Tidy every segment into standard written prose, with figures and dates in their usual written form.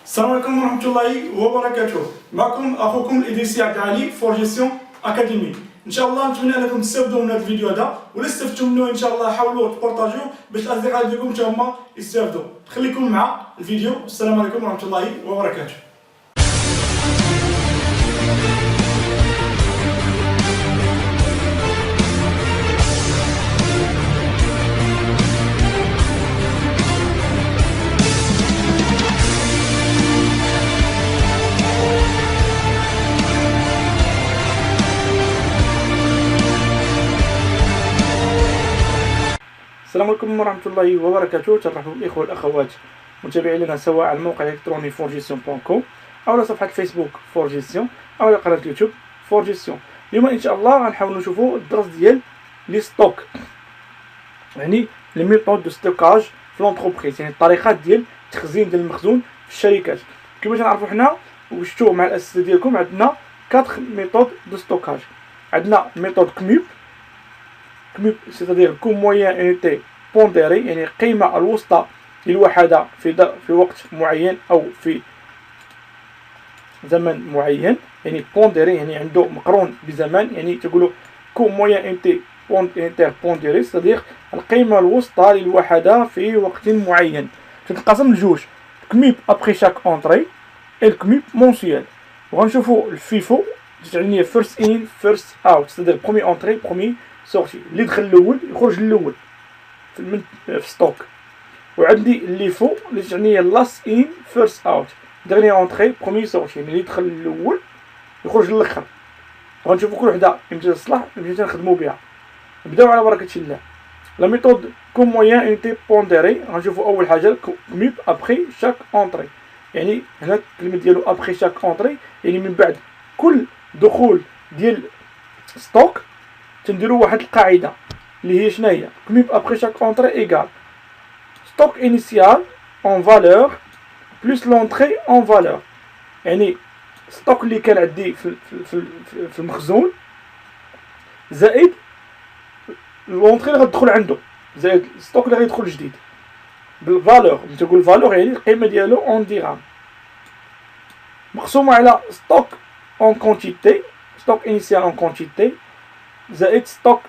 السلام عليكم ورحمة الله وبركاته. معكم أخوكم الإدريسي عبد العالي فور جيستيون أكاديمي. إن شاء الله نتمنى أنكم تستافدوا من هذا الفيديو هذا، ولا استفدتوا منه إن شاء الله حاولوا تبارطاجيوه باش الأصدقاء ديالكم حتى هما يستافدوا. خليكم مع الفيديو. السلام عليكم ورحمة الله وبركاته. السلام عليكم ورحمة الله وبركاته. ترحبوا بالإخوة والأخوات متابعين لنا سواء على الموقع الإلكتروني forgestion.com أو على صفحة الفيسبوك forgestion أو على قناة اليوتيوب forgestion. اليوم إن شاء الله غنحاولوا نشوفوا الدرس ديال لي ستوك، يعني لي ميثود دو ستوكاج في لونتربريز، يعني الطريقات ديال التخزين ديال المخزون في الشركات. كيفاش نعرفوا حنا وشفتوا مع الأساتذة ديالكم عندنا 4 ميثود دو ستوكاج. عندنا ميثود كميب c'est-à-dire coût moyen unité pondéré، يعني القيمة الوسطى للوحدة في وقت معين أو في زمن معين، يعني بونديري يعني عنده مقرون بزمان، يعني تقولوا coût moyen unité pondéré c'est-à-dire القيمة الوسطى للوحدة في وقت معين. تتقسم لجوج، كميب après chaque entrée et الكميب mensuel. وغنشوفوا الفيفو تعني first in first out c'est-à-dire premier entrée premier سورتي، اللي دخل الاول يخرج الاول في ستوك. وعندي اللي فوق اللي تعني لاست ان فيرست اوت دغني اونطري برومي سورتي، يعني اللي دخل الاول يخرج الاخر. غنشوفوا كل وحده امتى تصلح امتى نخدموا بها. نبداو على بركه الله. لا ميثود كوم موين انتي بونديري، غنشوفوا اول حاجه كميب ابخي شاك اونطري، يعني هنا الكلمه ديالو ابخي شاك اونطري يعني من بعد كل دخول ديال ستوك تنديروا واحد القاعده اللي هي شنو هي؟ كميب ابري شاك اونطري ايكال ستوك انيسيال اون فالور بلس لونطري اون فالور، يعني ستوك اللي كان عندي في المخزون زائد لونطري اللي غتدخل عنده زائد ستوك اللي غيدخل جديد بالفالور. تقول الفالور يعني القيمه ديالو اون ديرام مقسومه على ستوك اون كونتيتي، ستوك انيسيال اون كونتيتي زائد ستوك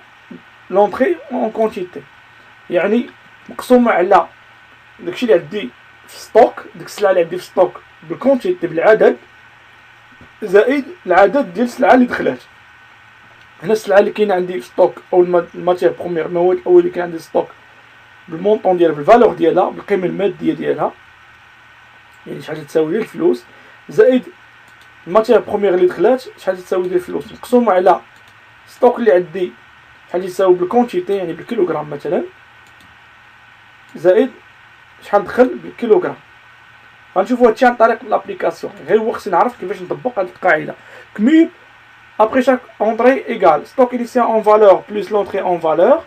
لونطري اون كونتيتي، يعني مقسومه على داكشي اللي عندي في ستوك، ديك السلعه اللي عندي في ستوك بالكونتيتي بالعدد زائد العدد ديال السلعه اللي دخلات. هنا السلعه اللي كاينه عندي في ستوك او الماتير بروميير، المواد الاول اللي كاين عندي في ستوك بالمونطون ديالها بالفالور ديالها بالقيمه الماديه ديالها، يعني شحال تساوي ديال الفلوس زائد الماتير بروميير اللي دخلات شحال تساوي ديال الفلوس، مقسومه على ستوك اللي عندي شحال يساوي بالكونتيتي يعني بالكيلوغرام مثلا زائد شحال دخل بالكيلوغرام. غنشوفوا هادشي عن طريق لابليكاسيون، غير هو خصني نعرف كيفاش نطبق هاد القاعده. كميب après chaque entrée égale stock initial en valeur plus l'entrée en valeur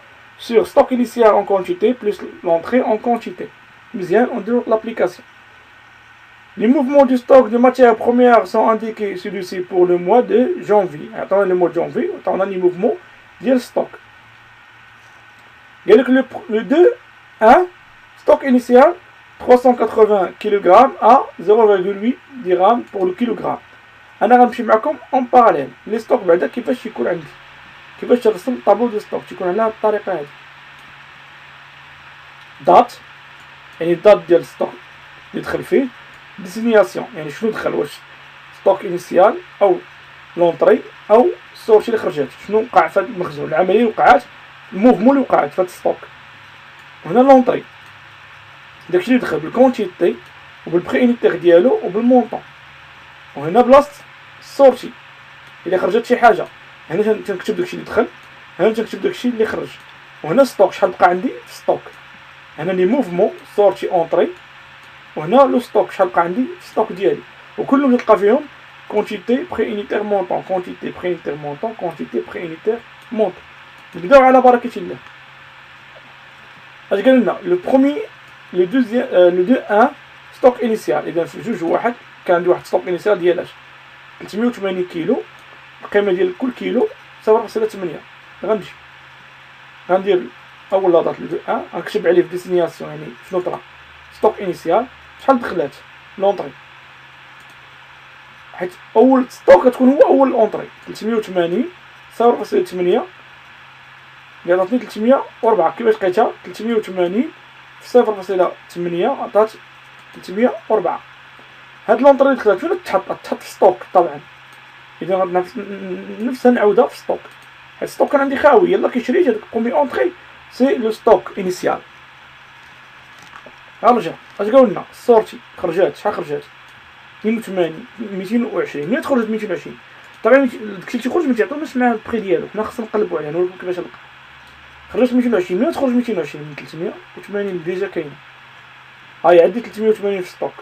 sur stock initial en quantité plus l'entrée en quantité. مزيان نديرو l'application. Les mouvements du stock de matières premières sont indiqués celui-ci pour le mois de janvier. Attendez le mois de janvier, on a les mouvements du stock. Le 2, 1, stock initial 380 kg à 0,8 dirham pour le kilogramme. أنا غنمشي معكم en parallèle. Les stocks بعدا كيفاش يكون عندي، كيفاش ترسم طابلو دو ستوك تيكون على هاد الطريقة هادي. دات يعني الدات ديال الستوك اللي دخل فيه، ديسينياسيون يعني شنو دخل، واش ستوك انيسيال او لونطري او السورتي اللي خرجت، شنو وقع في هذا المخزون، العمليه اللي وقعات، الموفمون اللي وقعت في هذا الستوك. هنا لونطري داكشي اللي دخل بالكونتيتي وبالبري انيتير ديالو وبالمونطون. وهنا بلاصه السورتي الا خرجت شي حاجه، هنا تنكتب داكشي اللي دخل، هنا تنكتب داكشي اللي خرج. وهنا ستوك شحال بقى عندي في ستوك، هنا لي موفمون سورتي اونطري، وهنا لو ستوك شحال بقى عندي في ستوك ديالي، وكلهم تلقى فيهم كونتيتي بري انيتير مونطون، كونتيتي بري انيتير مونطون، كونتيتي بري انيتير مونطون. نبداو على بركه الله. اش قال لنا؟ لو برومي لو دوزيام لو دو 1 ستوك انيسيال، اذا في جوج واحد كان عندي واحد ستوك انيسيال ديال 380 كيلو، القيمه ديال كل كيلو تساوي 8. غنمشي غندير اول لاطات لو دو 1 غنكتب عليه في ديسينياسيون يعني شنو طرا ستوك انيسيال شحال دخلات لونطري حيت اول ستوك كتكون هو اول اونطري 380 0.8 اللي عطاتني 304. كيفاش لقيتها؟ 380 في 0.8 عطات 304. هاد لونطري اللي دخلت فين تحط في ستوك طبعا. اذا نفسها نعاودها في ستوك، حيت ستوك كان عندي خاوي. يلا كيشريت هاداك برومي اونطري سي لو ستوك انيسيال. رجع اش قلنا السورتي خرجات شحال خرجات 82 220. ملي تخرجت 220 طبعا داكشي اللي تيخرج ما تيعطوناش مع البري ديالو، حنا خصنا نقلبوا عليه نوريكم كيفاش نلقى. خرجت 220. ملي تخرج 220 من 380 ديجا كاينه. هاي عندي 380 في ستوك.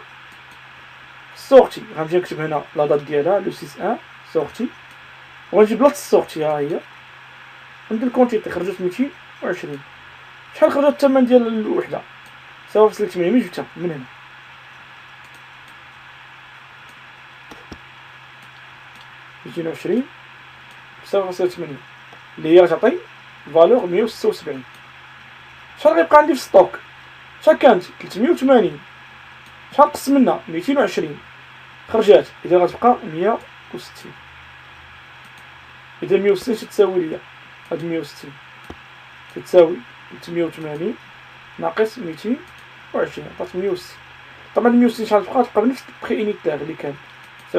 السورتي غنمشي نكتب هنا لا دات ديالها لو 61 سورتي، وغنجي بلاصه السورتي ها هي ندير كونتيتي. خرجت 220. شحال خرجت الثمن ديال الوحده؟ 0.8. من جبتها من هنا 220 0.8 اللي هي غتعطي فالور 176. شحال غيبقى عندي في ستوك؟ شحال كانت 380. شحال نقص منها 220 خرجات، اذا غتبقى 160. اذا 160 تتساوي ليا هاد 160 تتساوي 380 ناقص 220 عطات 160. طبعا 160 شحال تبقى بنفس البخي انيتير اللي كان 0.8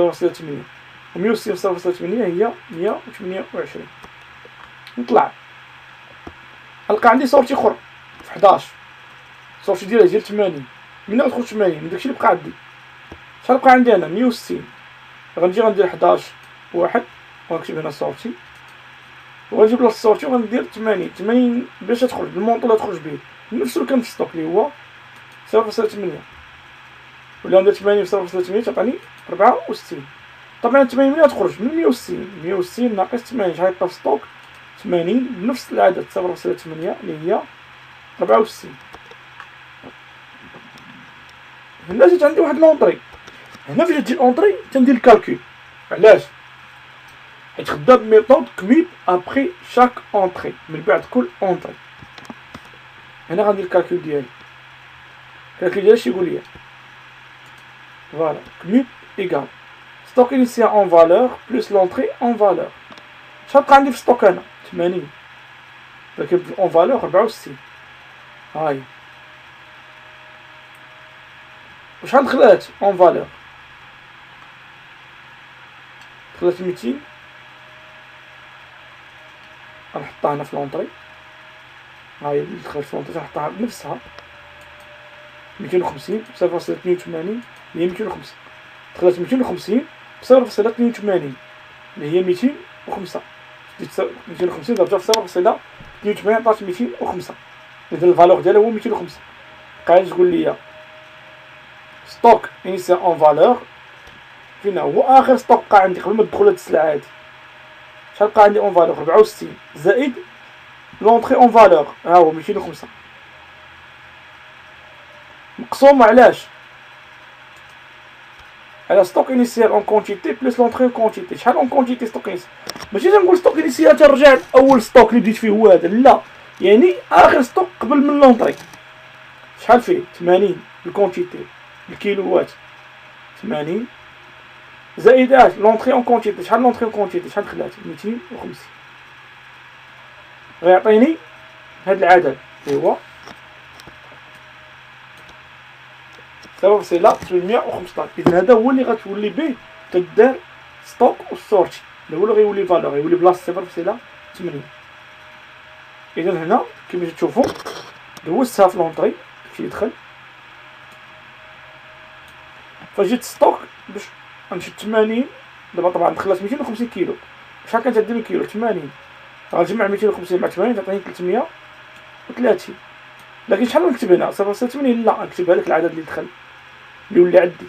و 160 في 0.8 هي 128. نطلع نلقى عندي صورتي اخر في 11. صورتي ديالها ديال 80. منين غتخرج 80 من داكشي اللي بقى عندي؟ شحال بقى عندي انا 160. غنجي غندير 11 واحد وغنكتب هنا صورتي، وغنجيب بلاصه صورتي وغندير 80 باش تخرج بالمونطو اللي تخرج به نفس اللي كان في ستوك اللي هو 0.8. ولا ندير 80 في 0.8 تعطيني 64. طبعا 80 ملي غتخرج من 160 ناقص 80 شحال يبقى في ستوك؟ 80 بنفس العدد 0.8 اللي هي 64. هنا جات عندي واحد لونطري. هنا فاش تجي الاونطري تندير الكالكول. علاش؟ حيت خدام بميثود كميب ابخي شاك اونطري، من بعد كل اونطري. هنا غندير الكالكول ديالي. الكالكول ديالي شي يقول لي؟ فوالا كميب ايكال ستوك انيسيال اون فالور بلس لونطري اون فالور. شحال بقى عندي في ستوك انا؟ 80. لكن اون فالور 64. هاي وشحال دخلات اون فالور؟ دخلت 200. غنحطها هنا في لونطري. هاي اللي دخلت في لونطري غنحطها بنفسها 250 0.82 اللي هي 205. دخلت 250 0.82 اللي هي 205. 250 ضربتها في 0.82 عطات 205. اذا الفالور ديالها هو 205. قاعد تقول لي ستوك انيسيال اون فالور فين هو اخر ستوك بقى عندي قبل ما تدخل هاد السلعه هادي؟ شحال بقى عندي اون فالور؟ 64 زائد لونطري اون فالور ها هو 205 مقسوم علاش؟ على ستوك انيسيال اون كونتيتي بلس لونطري اون كونتيتي. شحال اون كونتيتي ستوك انيسيال؟ ماشي تنقول ستوك انيسيال ترجع اول ستوك اللي بديت فيه هو هذا، لا، يعني اخر ستوك قبل من لونطري. شحال فيه؟ 80 الكونتيتي الكيلوات 80 زائد لونطري اون كونتيتي. شحال لونطري اون كونتيتي؟ شحال دخلات؟ 250. غيعطيني هاد العدد اللي هو 815. اذا هذا هو اللي غتولي به تدار ستوك والسورتي. اللي هو اللي غيولي فالور غيولي بلاصه 0.8. اذا هنا كما تشوفوا دوزتها في لونطري داكشي اللي دخل. فجيت ستوك باش غنشد 80. دابا طبعا دخلت 250 كيلو. شحال كانت هاد الكيلو؟ 80. غنجمع 250 مع 80 تعطيني 330. لكن شحال غنكتب هنا؟ 0.8. لا، غنكتبها لك العدد اللي دخل اللي ولي عندي.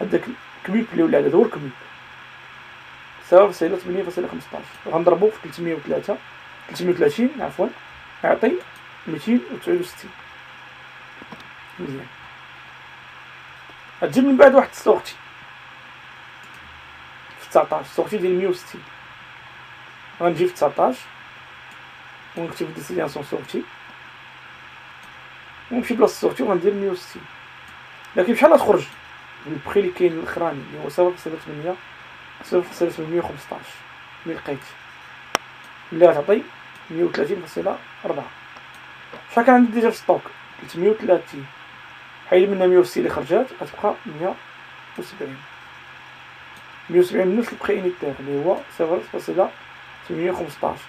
هداك الكميب اللي ولي عندي هو الكميب 0.8.15. غنضربو في 330 عفوا يعطي 269. مزيان. غتجيب من بعد واحد السورتي في 19. السورتي ديال 160. غنجي في 19 ونكتب ديسيلياسيون سورتي ونمشي بلاصه السورتي وغندير 160. لكن بشحال غتخرج؟ البخي اللي كاين الاخراني اللي هو 0.8 0.815 اللي لقيت اللي غتعطي 130.4. شحال كان عندي ديجا في ستوك 330 حيد منها 160 اللي خرجات غتبقى 170 من نفس البخي انيتير اللي هو 0.815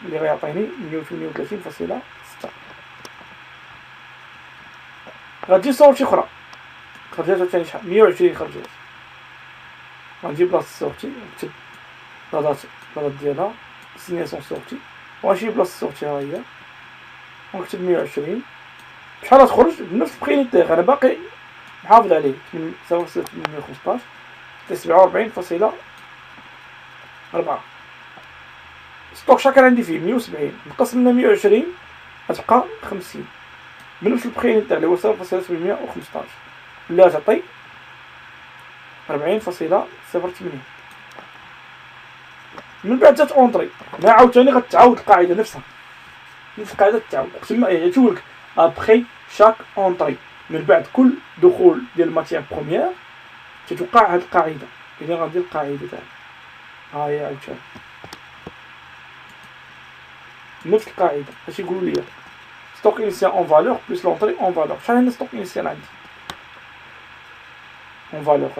اللي غيعطيني 138.6. غتجي صورتي اخرى خرجات ثاني شحال 120 خرجات. غنجي بلاصة الصورتي نكتب لا دات ديالها سينياسيون صورتي وغنمشي بلاصة الصورتي ها هي ونكتب 120 شحال غتخرج بنفس البخي انيتير انا باقي محافظ عليه 0.815 47.4. ستوك شحال كان عندي فيه 170 نقص منها 120 غتبقى 50 بنفس البخي انيتير اللي هو 0.815 اللي غتعطي 40.08. من بعد جات اونطري هنا عاوتاني غتعاود القاعده نفسها نفس القاعده تعاود تما يجيولك ابخي شاك اونطري من بعد كل دخول ديال الماتيير بروميير تتوقع هاد القاعده. اذا غندير القاعده تاعي ها هي عاوتاني نفس القاعده اش يقولوا لي ستوك انيسيال اون فالور بلس لونطري اون فالور. شحال هنا ستوك انيسيال عندي اون فالور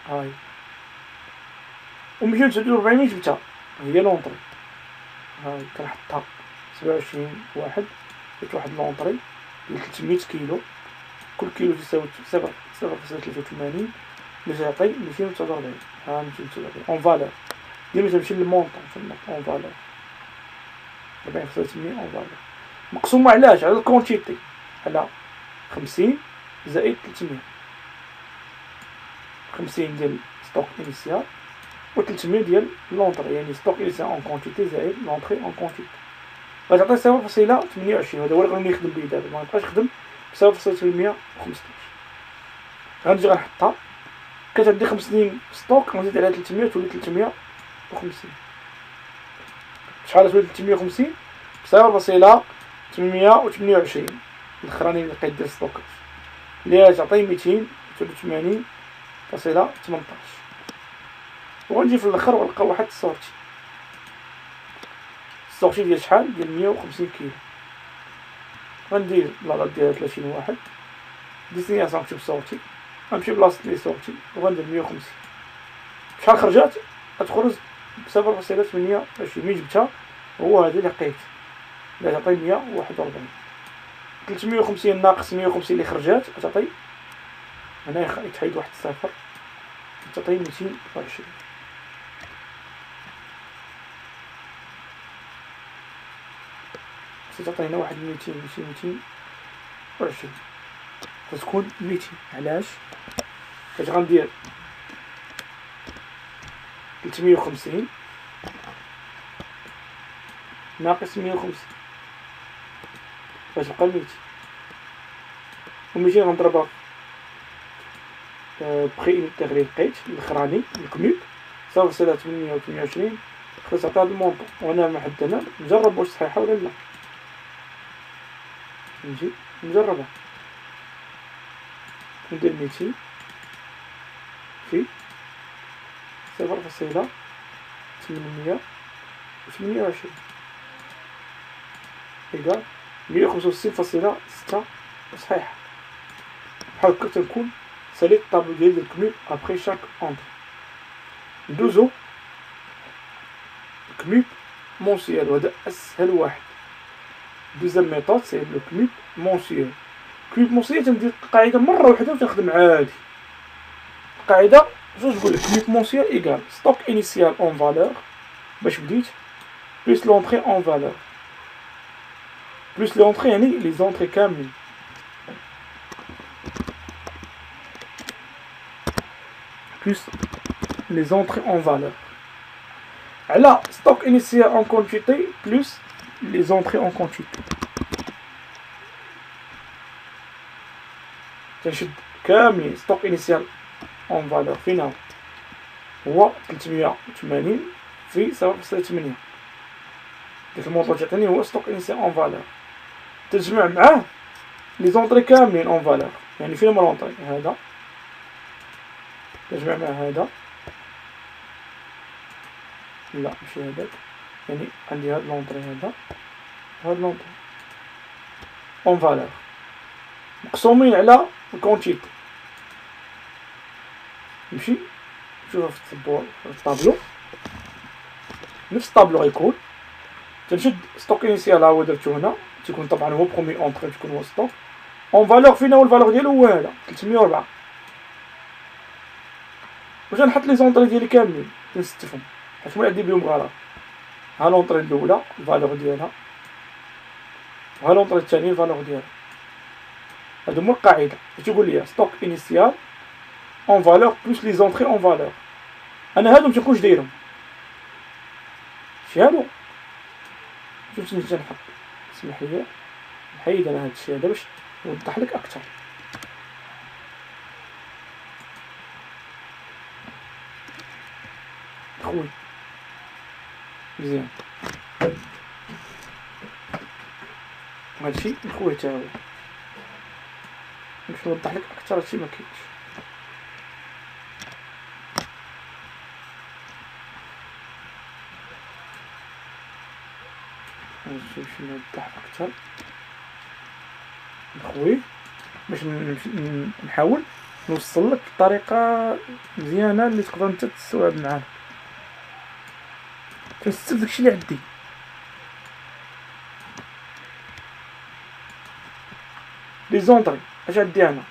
40.8 هاي و 249 جبتها هي لونطري هاي كنحطها 27 واحد درت واحد لونطري ديال 300 كيلو كل كيلو تساوي 0.83 اللي تعطي 249 ها 249 اون فالور ديما تمشي للمونطون تما اون فالور 40.8 اون فالور مقسومة علاش على الكونتيتي على 50 زائد 300 50 ديال ستوك انيسيال و 300 ديال لونطري يعني ستوك انيسيال اون كونتيتي زائد لونطري اون كونتيتي غتعطي 0.28. هذا هو اللي غادي نخدم به دابا ما نبقاش نخدم ب 0.815. غنجي غنحطها كتعدي 5 سنين ستوك غنزيد عليها 300 تولي 350. شحال تولي 350 0.828 الاخراني اللي لقيت ديال ستوكات اللي تعطي 283.18. وغنجي في الاخر ونلقى واحد السورتي ديال شحال ديال 150 كيلو غندير لا ديال 30 واحد ديستينياسيون نكتب سورتي غنمشي بلاصة لي سورتي وغندير 150 شحال خرجات غتخرج ب 0.28 ملي جبتها هو هذا اللي لقيت اللي تعطي 141. 350 ناقص 150 اللي خرجات غتعطي هنا يتحيد واحد الصفر تعطي 220. تعطي هنا واحد 220 غتكون 200. علاش فاش غندير 350 ناقص 150 غتبقى 200 و 200 غنضربها بخي انيتير اللي لقيت الاخراني الكميب 0.828 خصها تعطي هاد المونطون وانا محد هنا نجرب واش صحيحه ولا لا. نجي نجربها ندير 200 في 0.828 إيكال 165.6 صحيح. بحال هكا تنكون ساليت الطابلو ديال الكميب ابخي شاك اونطري. ندوزو الكميب مونسيال وهذا اسهل واحد. دوزيام ميثود سي لو كميب مونسيال. كميب مونسيال تندير القاعده مره وحده وتنخدم عادي. القاعده جوج تقول لك كميب مونسيال ايكال ستوك انيسيال اون فالور باش بديت بلس لونطري اون فالور بلس لونطري يعني لي زونطري كاملين plus les entrées en valeur. على stock initial en quantité plus les entrées en quantité. تنشد كاملين stock initial en valeur فينا هو 380 في 0.8 ديك الموطور تعطيني هو stock initial en valeur. تجمع معاه les entrées كاملين en valeur يعني فين هما لونطري هذا تجمع مع هذا لا ماشي هذاك يعني عندي هاد لونطري هذا هاد لونطري اون فالور مقسومين على الكونتيتي. نمشي نشوفها في الطابلو نفس الطابلو غيكون تنشد ستوك انيسيال ها هو درتو هنا تيكون طبعا هو برومي اونطري تكون هو ستوك اون فالور فينا هو الفالور ديالو هو هذا 304 واش غنحط لي زونطري ديالي كاملين تنستفهم حيت ما عندي بهم غلط. ها لونطري الاولى الفالور ديالها وها لونطري الثاني الفالور ديالها هادو هما القاعده تيقول لي ستوك انيسيال اون فالور بلس لي زونطري اون فالور. انا هادو متنكونش دايرهم شي هادو شوف شنو تنحط اسمح لي نحيد انا هادشي هذا باش نوضح لك اكثر. خويا مزيان هادشي خويا تا هو باش نوضح لك اكثر هادشي ما كاينش. نشوف شنو نوضح اكثر خويا باش نحاول نوصل لك بطريقه مزيانه اللي تقدر انت تستوعب معانا تنستف داكشي اللي عندي. لي زونطري اش عندي انا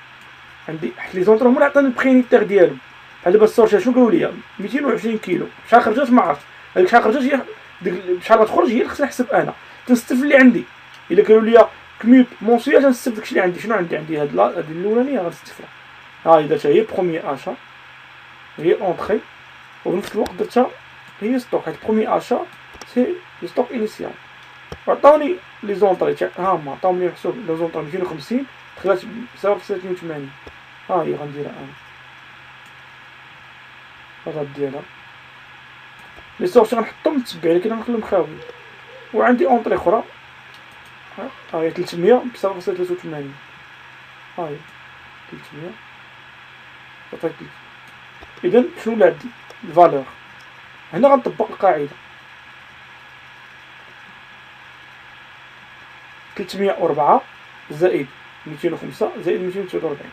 عندي حيت لي زونطري هما اللي عطاني البرينيتير ديالهم. بحال دابا السورشا شنو قالوا لي 220 كيلو شحال خرجت ما عرفتش هذيك شحال خرجت هي ديك شحال غتخرج هي اللي خصني نحسب انا تنستف اللي عندي. الا قالوا لي كميوت مونسيال تنستف داكشي اللي عندي. شنو عندي هاد الاولانيه غنستفها ها هي درتها هي بروميي اشا هي اونطري وفي الوقت درتها هي ستوك. هاد بروميي اشا سي ستوك انيسيال وعطاوني لي زونطري ها هما عطاوني محسوب لي زونطري 250 دخلت بسبب 83 ها هي غنديرها انا الرد ديالها لي سورتي غنحطهم متبعين لكن غنخليهم خاويين. وعندي اونطري اخرى ها هي 300 بسبب 83 ها هي 300 صافي. اذا شنو اللي عندي الفالور هنا غنطبق القاعده 304 زائد 205 زائد 249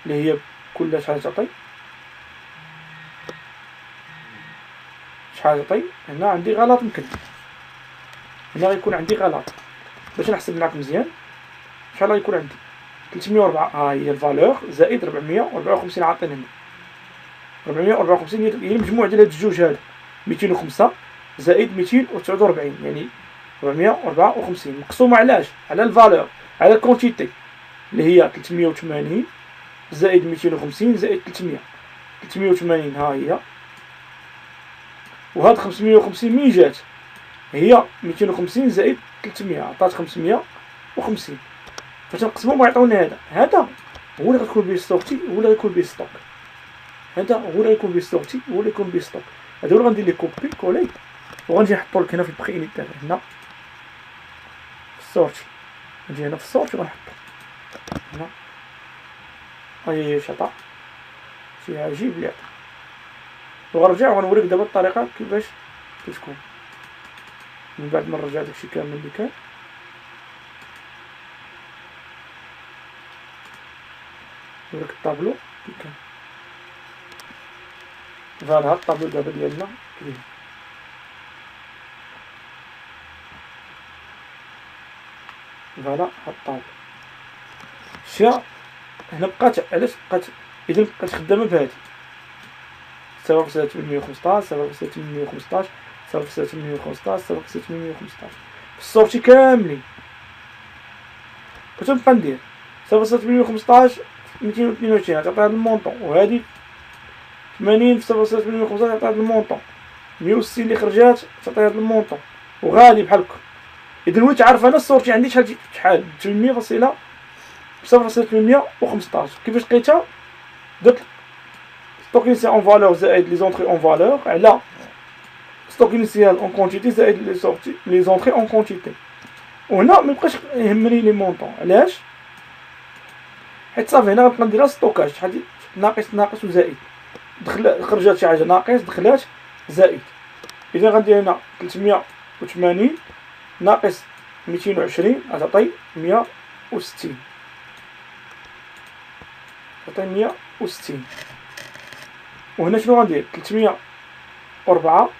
اللي هي كلها شحال تعطي شحال تعطي. هنا عندي غلط يمكن هنا غيكون عندي غلط باش نحسب معاك مزيان شحال غيكون عندي 304 ها هي الفالور زائد 454 عاطيني هنا 454 هي المجموع ديال هاد الجوج هادو 205 زائد 249 يعني 454 مقسومه علاش على الفالور على الكونتيتي اللي هي 380 زائد 250 زائد 300 380 ها هي وهاد 550 منين جات هي 250 زائد 300 عطات 550 فاش نقسمهم غيعطيونا هذا هو اللي غتكون به ستوكتي هو اللي غيكون به ستوك هذا هو اللي غيكون به ستوكتي هو اللي يكون به ستوك. هادو اللي غندير لي كوبي كولي وغنجي نحطو لك هنا في البخي انيتير هنا في السورتي نجي هنا في السورتي وغنحطو هنا هاهي شطا شي عجيب اللي عطا وغنرجع وغنوريك دابا الطريقه كيفاش كتكون من بعد ما نرجع داكشي كامل اللي كان. نوريك الطابلو كي كان فوالا الطابلو دابا ديالنا كبير فوالا هاد الطابلو الشيا هنا بقات علاش بقات اذا بقات خدامه بهادي 7.815 7.815 7.815 7.815 في السورتي كاملين كنت نبقى ندير 7.815 222 غتعطي هاد المونطون وهادي 80 في 7.815 غتعطي هاد المونطون 160 اللي خرجات تعطي هاد المونطون وغالي بحال هكا. اذا وليت عارف انا السورتي عندي شحال 800 فاصله 7.815 كيفاش لقيتها درت ستوك انيسيال اون فالور زائد لي زونطري اون فالور على ستوك انيسيال اون كونتيتي زائد لي زونطري اون كونتيتي وهنا ميبقاش يهمني لي مونطون. علاش؟ حيت صافي هنا غنبقى نديرها ستوكاج، شحال ناقص ناقص وزائد، خرجات شي حاجه ناقص دخلات زائد. اذا غندير هنا 380 ناقص 220 غتعطي 160، تعطي 160. وهنا شنو غندير؟ 304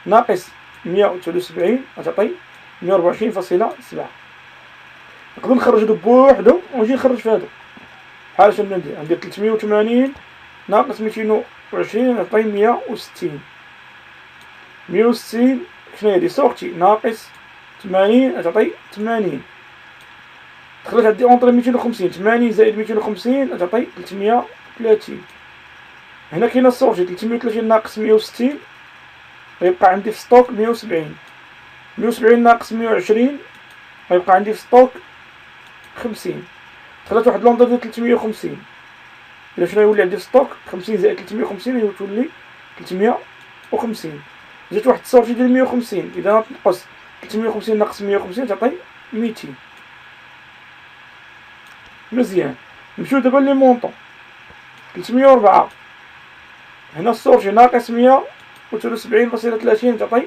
ناقص 179 غتعطي 124.7. نقدر نخرج هادو بوحدهم ونجي نخرج في هادو. بحال اش ندير؟ ندير 380 ناقص 220 غتعطي 160. 160 شنو هادي؟ سورتي ناقص 80 غتعطي 80. دخلت عندي اونطري 250، 80 زائد 250 غتعطي 330. هنا كاينه السورتي 330 ناقص 160 غيبقى عندي في ستوك 170. 170 ناقص 120 غيبقى عندي في ستوك 50. دخلت واحد لونطري ديال 350. إلا شنو يولي عندي في ستوك؟ 50 زائد 350 هي تولي 350. جات واحد السورتي ديال 150، إذا تنقص 350 ناقص 150 تعطي 200. مزيان. نمشيو دابا لي مونطون. 304 هنا السورتي ناقص 173.30 تعطي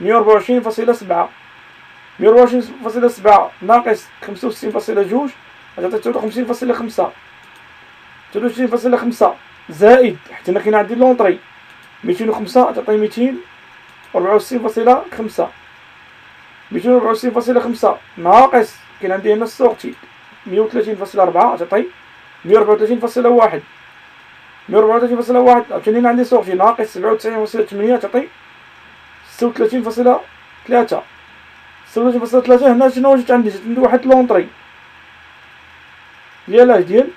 124.7. 124.7 ناقص 65.2 غتعطي 59.5. 59.5 زائد، حيت هنا كاين عندي لونطري 205 تعطي 264.5. 264.5 ناقص كاين عندي هنا السورتي 130.4 تعطي 134.1. 134.1 عاوتاني هنا عندي سورتي ناقص 97.8 تعطي 36.3. 36.3 هنا شنو جات عندي؟ جات عندي واحد لونطري ديال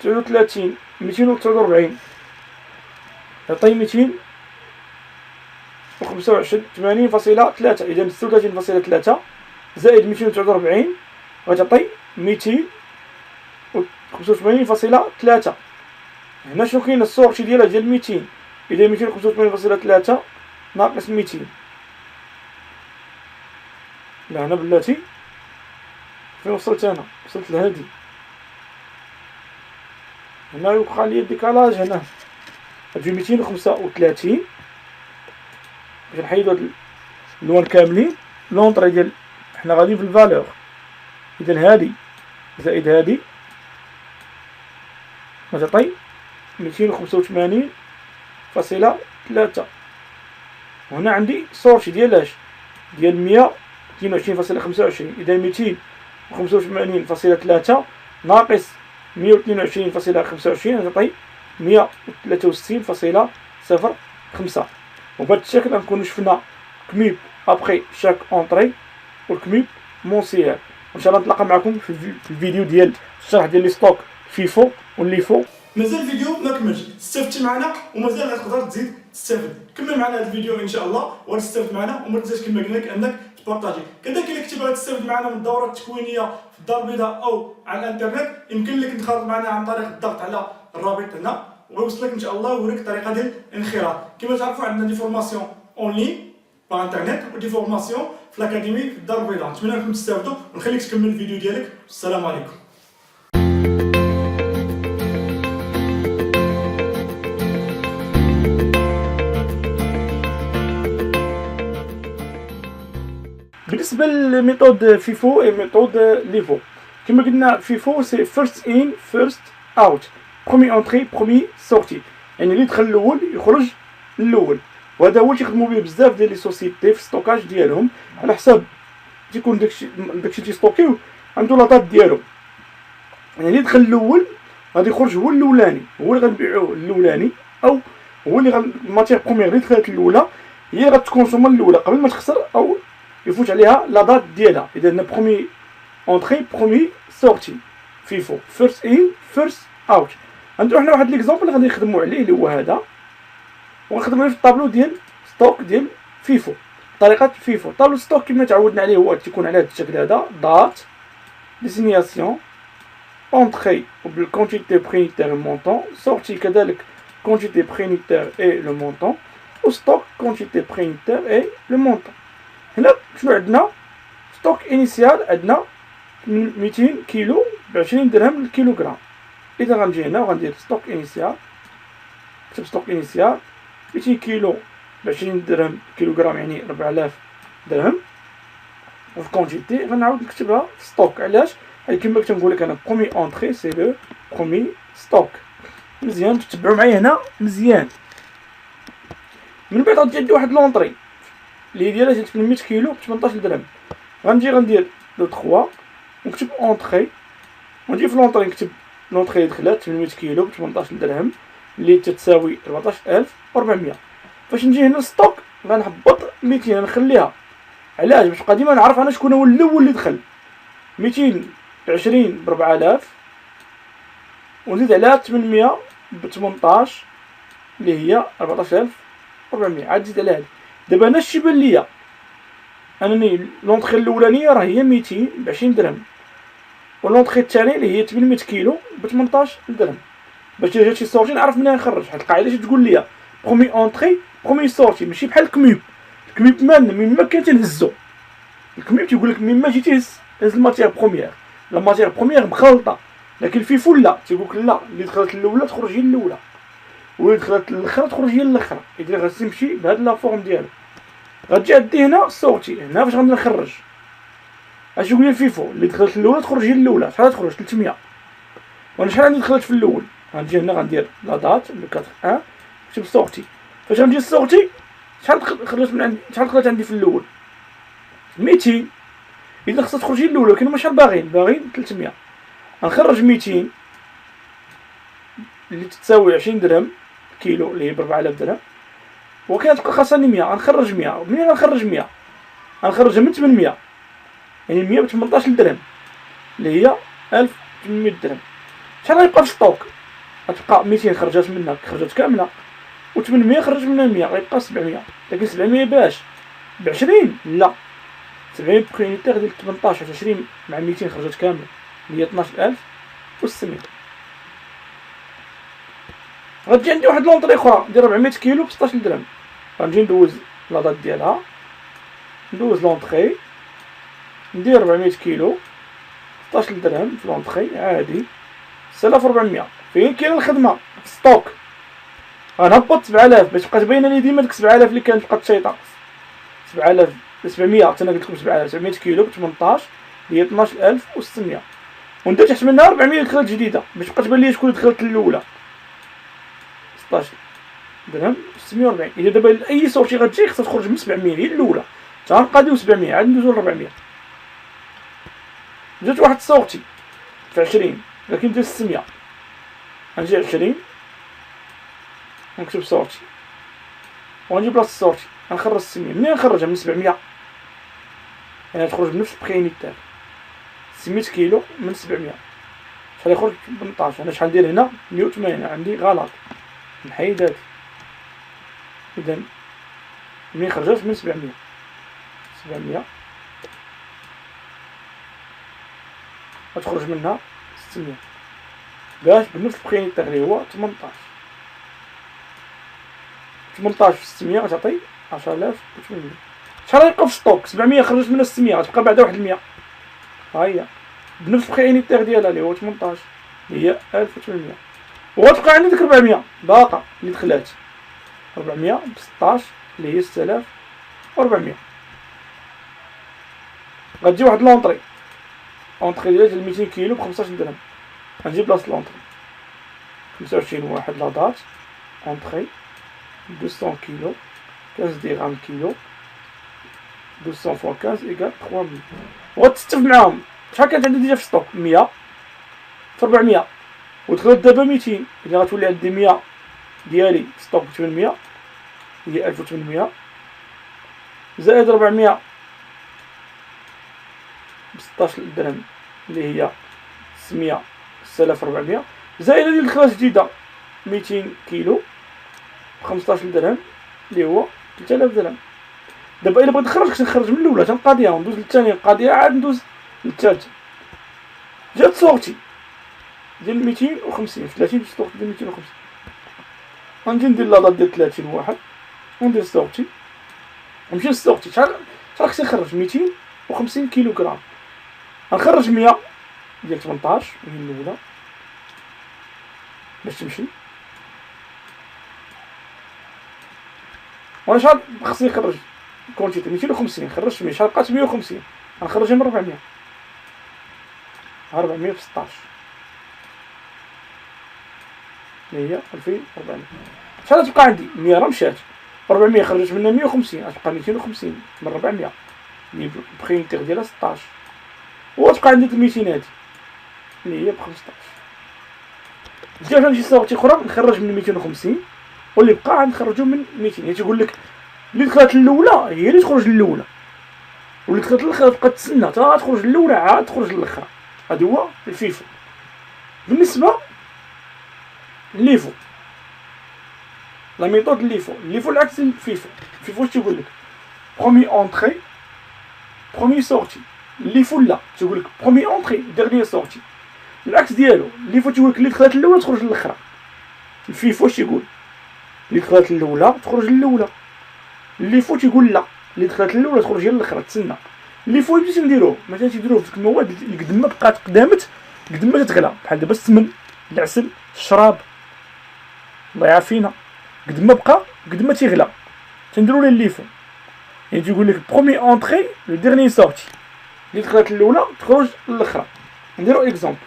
39 249 يعطي 225.3. إذا 36.3 زائد 249 غتعطي 285.3. هنا شنو كاين؟ السورتي ديالها ديال 200. إذا 285.3 ناقص 200. لا هنا بلاتي فين وصلت أنا؟ وصلت لهادي. هنا يوقع لي الديكالاج. هنا غتجي 235 باش نحيدو هاد اللون كاملين. لونطري ديال حنا غاديين في الفالور، إذا هادي زائد هادي غتعطي 285.3. وهنا عندي سورتي ديال اش؟ ديال 122.25. إذا 285.3 ناقص 122.25 غتعطي 163.05. وبهذا الشكل غنكونو شفنا كميب ابخي شاك اونطري والكميب مونسيير. وان شاء الله نتلاقى معكم في الفيديو ديال الشرح ديال لي ستوك فيفو والليفو. مازال الفيديو ما كملش، استفدتي معنا ومازال غتقدر تزيد تستافد. كمل معنا هذا الفيديو ان شاء الله وغتستافد معنا، وما تنساش كما قلنا لك انك تبارطاجي. كذلك الا كنتي باغي تستافد معنا من الدورات التكوينيه في الدار البيضاء او على الانترنت، يمكن لك تنخرط معنا عن طريق الضغط على الرابط هنا ويوصلك ان شاء الله ويوريك الطريقه ديال الانخراط. كما تعرفوا عندنا دي فورماسيون اون لين باغ انترنت ودي فورماسيون في الاكاديمي في الدار البيضاء. نتمنى انكم تستافدوا ونخليك تكمل الفيديو ديالك. السلام عليكم. بالنسبه للميثود فيفو اي ميثود ليفو، كما قلنا فيفو سي فيرست ان فيرست اوت، برومي اونتري برومي سورتي، يعني اللي دخل الاول يخرج الاول. وهذا هو اللي تيخدموا به بزاف ديال لي سوسيتي في ستوكاج ديالهم، على حساب تيكون داكشي تيستوكيو عنده لاطات ديالو. يعني اللي دخل الاول غادي يخرج هو الاولاني، هو اللي غنبيعوه الاولاني، او هو اللي الماتير بروميير اللي دخلت الاولى هي اللي غتكونسوما الاولى قبل ما تخسر او يفوت عليها لا دات ديالها. اذا برومي اونتري برومي سورتي فيفو فيرست ان فيرست اوت. غنديرو حنا واحد ليكزومبل غادي نخدمو عليه اللي هو هذا، ونخدمو عليه في الطابلو ديال ستوك ديال فيفو. طريقه فيفو طابلو ستوك كما تعودنا عليه هو تيكون على هذا الشكل هذا، دات ديسينياسيون اونتري بالكونتيتي برينيتير مونطون، سورتي كذلك كونتيتي برينيتير اي لو مونطون، و ستوك كونتيتي برينيتير اي لو مونطون. هنا شنو عندنا؟ ستوك انيسيال عندنا 200 كيلو ب20 درهم للكيلوغرام. اذا غنجي هنا وغندير ستوك انيسيال، نكتب ستوك انيسيال 200 كيلو ب20 درهم كيلوغرام، يعني 4000 درهم. وفي كونتيتي غنعاود نكتبها في ستوك. علاش؟ حيت كما كنت نقول لك انا برومي اونطري سي لو برومي ستوك. مزيان تتبعوا معايا هنا مزيان. من بعد غتجي عندي واحد لونطري اللي ديالها 800 كيلو ب 18 درهم. غنجي غندير لو 3 ونكتب اونطري، ونجي في لونطري نكتب لونطري اللي دخلات 800 كيلو ب 18 درهم اللي تتساوي 14400. فاش نجي هنا ستوك غنهبط 200 نخليها. علاش؟ باش نبقى ديما نعرف انا شكون هو الاول اللي دخل. 220 ب 4000 ونزيد عليها 800 ب 18 اللي هي 14400، عاد نزيد عليها. دابا انا اش بان ليا انني لونطري الاولانيه راه هي 200 ب 20 درهم، واللونطري الثاني اللي هي 800 كيلو ب 18 درهم. باش جات شي سورتي نعرف منين نخرج، حيت القاعده تقول لي برومي اونطري برومي سورتي، ماشي بحال الكميوب. الكميوب من ما كان تنهزو، الكميوب تيقول لك من ما جيتي هز الماتيير بروميير، لا ماتيير بروميير مخلطه. لكن في فول لا، تيقول لك لا، اللي دخلت الاولى تخرج هي الاولى، واللي دخلت الاخرى تخرج هي الاخرى. اذا غتمشي بهاد لا فورم ديالو. غتجي عندي هنا سورتي، هنا فاش غنبدا نخرج اش يقول لي الفيفو اللي دخلت الاولى تخرج هي الاولى. شحال تخرج؟ 300. وانا شحال عندي دخلت في الاول؟ غنجي هنا غندير لا دات لو 4 نكتب سورتي. فاش غنجي السورتي شحال خرجت من عندي؟ شحال خرجت عندي في الاول؟ 200. اذا خصها تخرج هي الاولى، ولكن هما شحال باغيين 300. غنخرج 200 اللي تساوي 20 درهم كيلو اللي هي ب 4000 درهم، وكانت تبقى خاصني 100. غنخرج 100. منين غنخرج 100؟ غنخرجها من 800، يعني 100 ب 18 درهم اللي هي 1800 درهم. شحال غيبقى في ستوك؟ غتبقى 200 خرجت منها خرجت كامله، و800 خرج منها 100، غيبقى 700. لكن 700 باش ب 20 لا، 700 بقيمتها ديال 18 20 مع 200 خرجت كامله اللي هي 12600. غتجي عندي واحد لونطري اخرى ديال 400 كيلو ب 16 درهم. غنجي ندوز لا دات ديالها، ندوز لونطري ندير 400 كيلو 16 درهم في لونطري عادي 6400. فين كاينه الخدمه؟ في ستوك. غنهبط 7000 باش تبقى باينه لي ديما ديك 7000 اللي كانت بقات تشيطا. 7000 700 حتى انا قلت لكم 700 كيلو ب 18 هي 12600، وندير تحت منها 400 دخلت جديده باش تبقى تبان لي شكون دخلت الاولى 16 درهم 640. اذا دابا اي سورتي غتجي خصها تخرج من 700 هي الاولى، حتى غنقاديو 700 عاد ندوزو ل 400. جات واحد سورتي في 20 لكن ديال 600، غنجي 20 ونكتب سورتي وغنجي بلاصه السورتي غنخرج 600. منين نخرجها؟ من 700، يعني تخرج بنفس البقينيتال 600 كيلو من 700. شحال يخرج؟ 18. انا شحال ندير هنا؟ 180. عندي غلط نحيد هادي. اذا منين خرجت؟ من 700 غتخرج منها 600 باش بنفس البقينيتال اللي هو 18 في 600 غتعطي 10800. شحال غيبقى في ستوك؟ 700 خرجت منها 600، غتبقى بعدا واحد 100. ها هي بنفس البقينيتال ديالها اللي هو 18 اللي هي 1800، وغتبقى عندي ديك 400 باقا اللي دخلات 400 ب 16 اللي هي 6400. غتجي واحد لونطري ديال 200 كيلو ب 15 درهم. غنجي بلاصه لونطري 25 واحد لا دات اونطري 200 كيلو 15 درهم كيلو 200 فوا 15 ايكال 3000. وغتستف معاهم شحال كانت عندي ديجا في ستوك؟ 100 في 400 ودخلت دابا 200. اذا غتولي عندي 100 ديالي في ستوك ب 800 هي 1800 زائد 400 ب 16 درهم اللي هي 600 6400 زائد هذه الدخلات جديده 200 كيلو ب 15 درهم اللي هو 3000 درهم. دابا الا بغيت نخرج خصني نخرج من الاولى تنقاديها وندوز للثانيه نقاديها عاد ندوز للثالثه. جات سورتي ديال 250 في 30 ستوك ديال 250. غنجي ندير لاطات ديال 30 واحد وندير سورتي ونمشي للسورتي. شحال خصني نخرج؟ 200 250 كيلوغرام. غنخرج 100 ديال 18 هي الاولى باش تمشي، وانا شحال خصني نخرج كونتيتي 250 خرجت 100 شحال بقات 150 غنخرجها من 400 400 في 16 اللي هي 2400. شحال تبقى عندي 100 راه مشات 400 خرجت منها 150 غتبقى 250 من 400 اللي بخينتيغ ديالها 16 وغتبقى عندي 200 هادي اللي هي ب 15. جا عندي صوغتي اخرى نخرج من 250 واللي بقى غنخرجو من 200. يعني تيقول لك اللي دخلت الاولى هي اللي تخرج الاولى واللي دخلت الاخرى تبقى تسنى حتى تخرج الاولى عاد تخرج الاخرى. هذا هو الفيفو. بالنسبه ليفو لا ميثود ليفو العكس الفيفو. الفيفو اش تيقول لك برومي اونطري برومي سورتي. ليفو لا تيقول لك برومي اونطري ديرنيير سورتي. العكس ديالو ليفو تيقول لك اللي دخلت الاولى تخرج الاخرى. الفيفو اش تيقول اللي دخلت الاولى تخرج الاولى. ليفو تيقول لا اللي دخلت الاولى تخرج هي الاخرى تسنى. ليفو بديت نديروه مثلا تيديروه في ديك المواد اللي قد ما بقات قدامت قد ما تتغلى بحال دابا السمن العسل الشراب الله يعافينا قد ما بقى قد ما تيغلى تنديرو ليه ليفو. يعني تيقول لك برومي اونطري لو ديرني سورتي اللي دخلت الاولى تخرج الاخرى. نديرو اكزومبل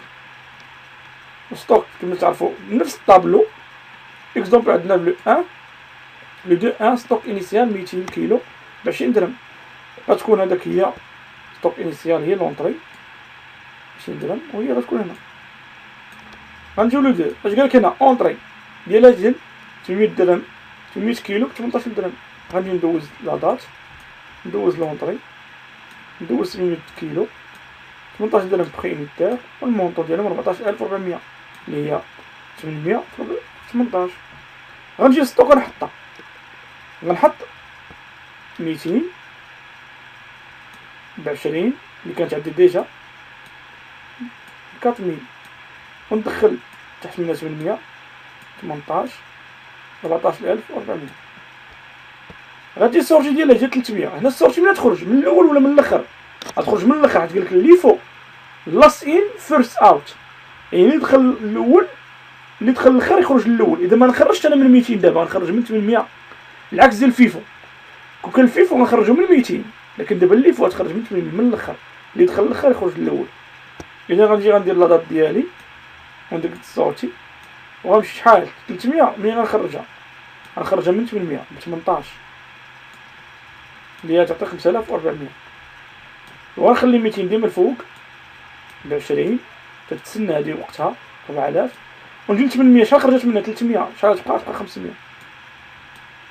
ستوك كما تعرفوا نفس الطابلو. اكزومبل عندنا لو 1 لو 2 ستوك انيسيال 200 كيلو ب 20 درهم. غتكون هذاك هي ستوك انيسيال هي لونطري 20 درهم وهي غتكون هنا. غنجيو لو 2 اش قالك هنا اونطري ديالها ديال 800 درهم 800 كيلو ب 18 درهم. غنجي ندوز لا دات ندوز لونطري ندوز 800 كيلو 18 درهم بخي انيتير والمونطو ديالهم 14400 اللي هي 800 في 18. غنجي للستوك غنحطها غنحط 200 ب20 اللي كانت عندي ديجا 4000 وندخل تحت منها 800 18 14400. غادي السورتي ديالها جات 300. هنا السورتي منين تخرج من الاول ولا من الاخر؟ غتخرج من الاخر. غتقول لك اللي فوق لاست ان فيرست اوت يعني اللي دخل الاول اللي دخل الاخر يخرج الاول. اذا ما نخرجش انا من 200 دابا غنخرج من 800 العكس ديال الفيفو. كون كان الفيفو غنخرجو من 200 لكن دابا اللي فوق غتخرج من 800 من الاخر اللي دخل الاخر يخرج الاول. اذا غنجي غندير لا دات ديالي وندير الصوتي وغنمشي شحال 300 منين غنخرجها من 800 ب 18 اللي هي تعطي 5400 وغنخلي 200 ديما الفوق ب 20 تتسنى هادي وقتها 4000 ونجي ل 800 شحال خرجت منها 300 شحال تبقى 500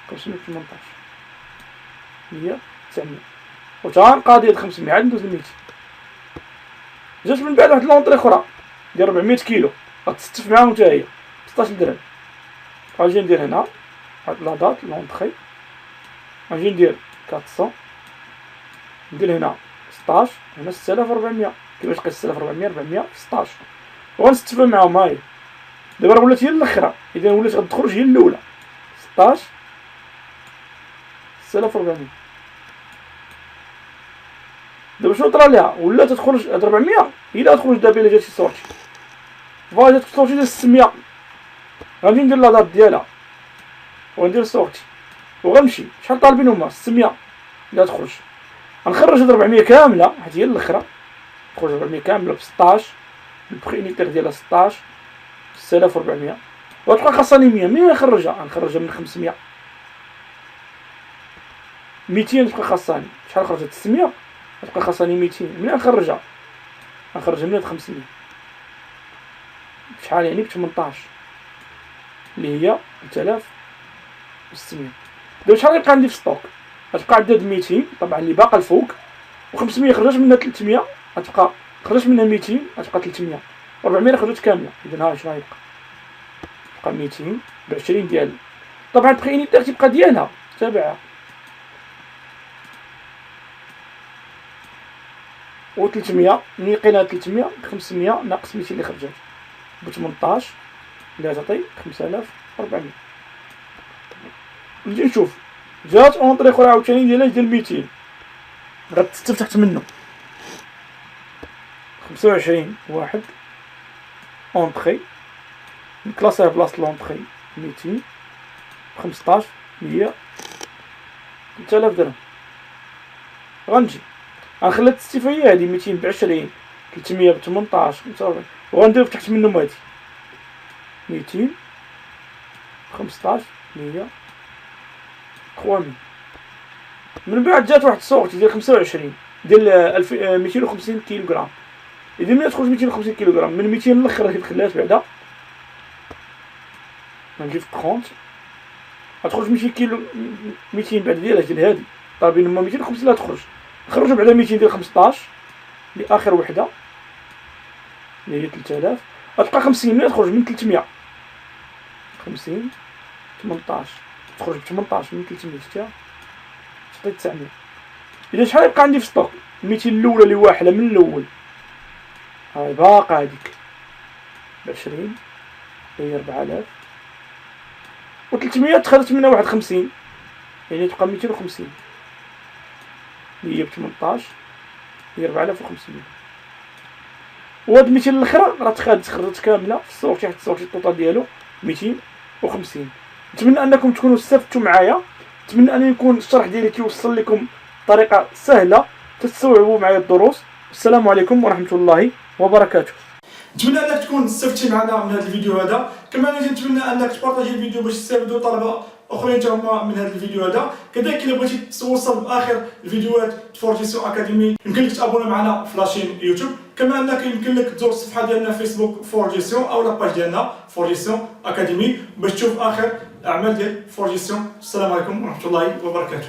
18 هي 900 وتا نقاضي هاد 500 عاد ندوز ل 200. جات من بعد واحد لونطري اخرى ديال 400 كيلو غتستف معاهم حتى هي 16 درهم. غنجي ندير هنا هاد لا دات لونطري غنجي ندير 400 ندير هنا 16 هنا 6400 كيفاش تقيس 6400 400 16 وغنستف معاهم. هاهي دابا راه ولات هي الاخرى اذا ولات غتخرج هي الاولى 16 6400. دابا شنو طرا ليها ولا تخرج هاد 400 هي اللي غتخرج دابا الا جات شي سورتي فوالا جات سورتي ديال 600. غنجي ندير لا دات ديالها وندير سورتي وغنمشي شحال طالبين هما 600 اللي غتخرج. غنخرج هاد 400 كامله حيت هي الاخرى تخرج 400 كامله ب 16 البخي انيتير ديالها 16 6400 وتبقى خاصني 100 منين نخرجها غنخرجها من 500 200 تبقى خاصني شحال خرجت 600 تبقى خاصني 200 منين نخرجها غنخرجها من 500 شحال يعني ب 18 اللي هي 3600. دابا شحال غيبقى عندي في ستوك غتبقى عدد 200 طبعا اللي باقا الفوق و500 خرجت منها 300 غتبقى خرجت منها 200 غتبقى 300 400 خرجت كامله. اذا ها شنو غيبقى بقى 200 ب 20 ديال طبعا البخي انيتير تيبقى ديالها تابعها و 300 ملي لقينا 300 500 ناقص 200 اللي خرجت ب 18 اللي غتعطي 5400. نجي نشوف جات اونطري اخرى عاوتاني ديالها ديال 200 غتستف تحت منه 25 واحد اونطخي، نكلاسيها بلاصة لونطخي 200 15 100 3000 درهم. غنجي غنخلي التستيفية هادي 200 ب20 300 ب18 45 وغندير تحت منهم هادي 200 15 100 300. من بعد جات واحد السوق ديال 25 ديال 250 كيلوغرام. إذا ملي تخرج 250 كيلوغرام من 200 الاخر اللي خلات بعدا غنجي في 30 غتخرج 200 كيلو 200 بعد ديال هادي طالبين هما 250 لا تخرج نخرجوا بعدا 200 ديال 15 لاخر وحده اللي هي 3000 غتبقى 50 ملي تخرج من 300 50 18 تخرج ب 18 من 300 شتيها تعطي 900. إذا شحال يبقى عندي في ستوك 200 الأولى اللي واحدة من الأول هاي باقا هاديك ب20 هي 4000 و 300 تخرجت منها واحد 50 يعني تبقى 250 اللي هي ب 18 هي 4500. وهاد 200 الاخرى راه تخرجت كامله في السوق تحت السوق الطوطال ديالو 250. نتمنى انكم تكونوا استفدتوا معايا، نتمنى ان يكون الشرح ديالي كيوصل لكم بطريقه سهله تستوعبوا معايا الدروس. السلام عليكم ورحمه الله وبركاته. نتمنى انك تكون استفدتي معنا من هذا الفيديو هذا، كما نتمنى انك تبارطاجي الفيديو باش تستافدوا طلبه اخرين تما من هذا الفيديو هذا. كذلك الا بغيتي توصل باخر الفيديوهات فورجيسيون اكاديمي يمكن لك تابونا معنا في لاشين يوتيوب، كما انك يمكن لك تزور الصفحه ديالنا فيسبوك فورجيسيون او لاباج ديالنا فورجيسيون اكاديمي باش تشوف اخر الاعمال ديال فورجيسيون. السلام عليكم ورحمه الله وبركاته.